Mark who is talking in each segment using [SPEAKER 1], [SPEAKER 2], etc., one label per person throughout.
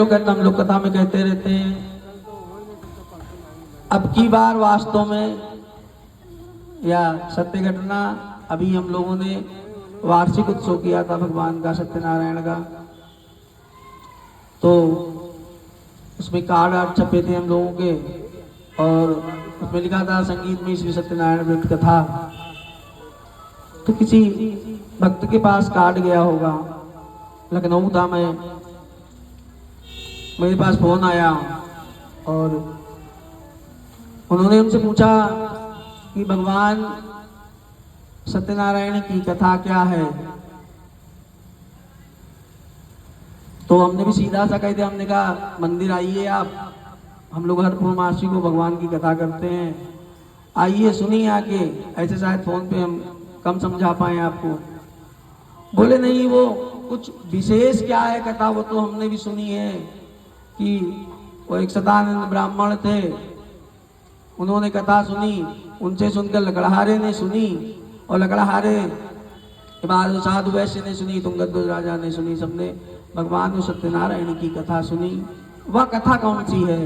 [SPEAKER 1] हम लोग कथा में कहते रहते हैं। अब की बार वास्तव में या सत्य घटना, अभी हम लोगों ने वार्षिक उत्सव किया था भगवान का, सत्यनारायण का। तो उसमें कार्ड आर्ट छपे थे हम लोगों के, और उसमें लिखा था संगीत में श्री सत्यनारायण व्रत कथा। तो किसी भक्त के पास कार्ड गया होगा, लखनऊ था मैं, मेरे पास फोन आया और उन्होंने हमसे पूछा कि भगवान सत्यनारायण की कथा क्या है। तो हमने भी सीधा सा कह दिया, हमने कहा मंदिर आइए आप, हम लोग हर पूर्णमासी को भगवान की कथा करते हैं, आइए सुनिए आके। ऐसे शायद फोन पे हम कम समझा पाए आपको। बोले नहीं, वो कुछ विशेष क्या है कथा, वो तो हमने भी सुनी है कि वो एक सदानंद ब्राह्मण थे, उन्होंने कथा सुनी, उनसे सुनकर लकड़हारे ने सुनी, और लकड़हारे के बाद साधु वैश्य ने सुनी, तुंगध्वज राजा ने सुनी, सबने भगवान सत्यनारायण की कथा सुनी। वह कथा कौन सी है?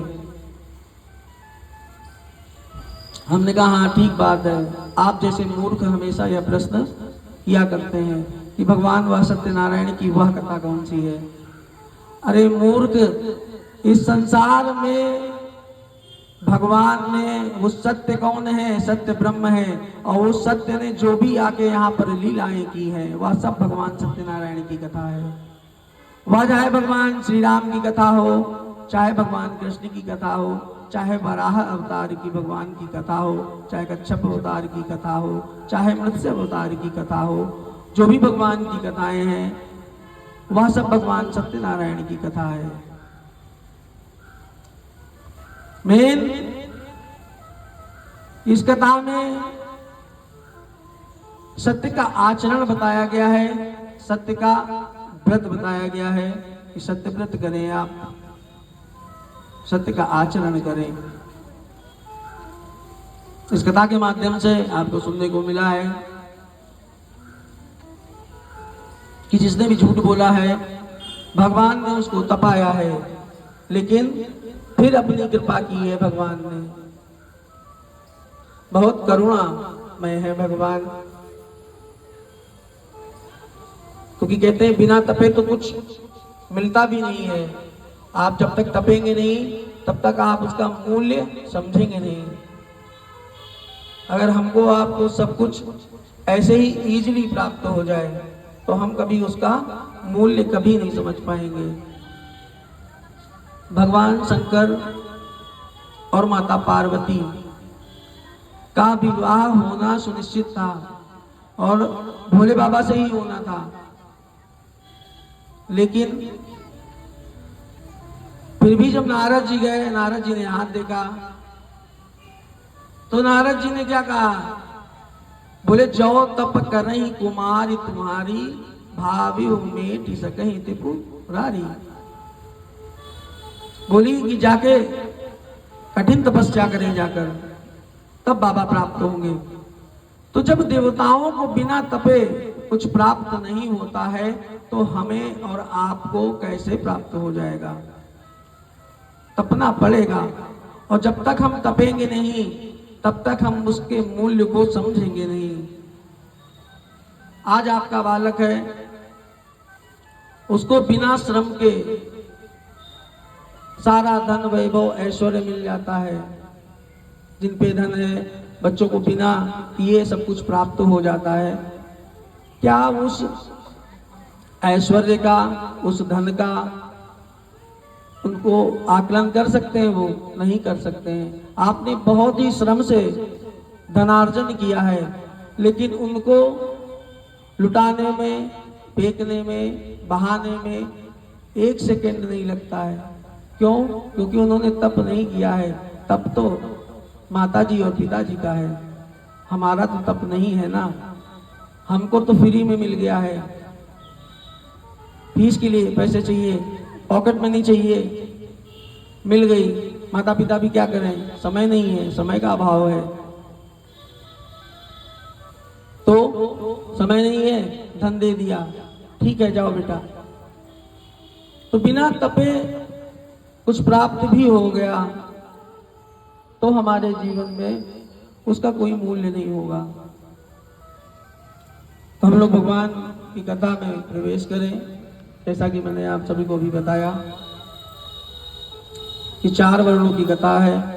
[SPEAKER 1] हमने कहा हाँ ठीक बात है, आप जैसे मूर्ख हमेशा यह प्रश्न किया करते हैं कि भगवान वह सत्यनारायण की वह कथा कौन सी है। अरे मूर्ख, इस संसार में भगवान ने, वो सत्य कौन है? सत्य ब्रह्म है, और उस सत्य ने जो भी आके यहाँ पर लीलाएं की है वह सब भगवान सत्यनारायण की कथा है। वह चाहे भगवान श्री राम की कथा हो, चाहे भगवान कृष्ण की कथा हो, चाहे वराह अवतार की भगवान की कथा हो, चाहे कच्छप अवतार की कथा हो, चाहे मत्स्य अवतार की कथा हो, जो भी भगवान की कथाएं हैं वह सब भगवान सत्यनारायण की कथा है। मेन इस कथा में सत्य का आचरण बताया गया है, सत्य का व्रत बताया गया है कि सत्य व्रत करें, आप सत्य का आचरण करें। इस कथा के माध्यम से आपको सुनने को मिला है कि जिसने भी झूठ बोला है भगवान ने उसको तपाया है, लेकिन फिर अपनी कृपा की है भगवान ने। बहुत करुणामय है भगवान, क्योंकि कहते हैं बिना तपे तो कुछ मिलता भी नहीं है। आप जब तक तपेंगे नहीं तब तक आप उसका मूल्य समझेंगे नहीं। अगर हमको आपको सब कुछ ऐसे ही इजीली प्राप्त हो जाए तो हम कभी उसका मूल्य कभी नहीं समझ पाएंगे। भगवान शंकर और माता पार्वती का विवाह होना सुनिश्चित था और भोले बाबा से ही होना था, लेकिन फिर भी जब नारद जी गए, नारद जी ने हाथ देखा तो नारद जी ने क्या कहा? बोले जो तप करही कुमारी तुम्हारी, भावी मेट सकही त्रिपुरारी। बोली कि जाके कठिन तपस्या करें जाकर, तब बाबा प्राप्त होंगे। तो जब देवताओं को बिना तपे कुछ प्राप्त नहीं होता है तो हमें और आपको कैसे प्राप्त हो जाएगा? तपना पड़ेगा, और जब तक हम तपेंगे नहीं तब तक हम उसके मूल्य को समझेंगे नहीं। आज आपका बालक है, उसको बिना श्रम के सारा धन वैभव ऐश्वर्य मिल जाता है। जिन पे धन है, बच्चों को बिना किए सब कुछ प्राप्त हो जाता है। क्या उस ऐश्वर्य का, उस धन का उनको आकलन कर सकते हैं? वो नहीं कर सकते हैं। आपने बहुत ही श्रम से धनार्जन किया है, लेकिन उनको लुटाने में, फेंकने में, बहाने में एक सेकंड नहीं लगता है। क्यों? क्योंकि उन्होंने तप नहीं किया है। तप तो माताजी और पिताजी का है, हमारा तो तप नहीं है ना। हमको तो फ्री में मिल गया है। फीस के लिए पैसे चाहिए, पॉकेट मनी चाहिए, मिल गई। माता पिता भी क्या करें, समय नहीं है, समय का अभाव है। तो समय नहीं है, धन दे दिया, ठीक है जाओ बेटा। तो बिना तपे कुछ प्राप्त भी हो गया तो हमारे जीवन में उसका कोई मूल्य नहीं होगा। तो हम लोग भगवान की कथा में प्रवेश करें। जैसा कि मैंने आप सभी को भी बताया कि 4 वर्णों की कथा है।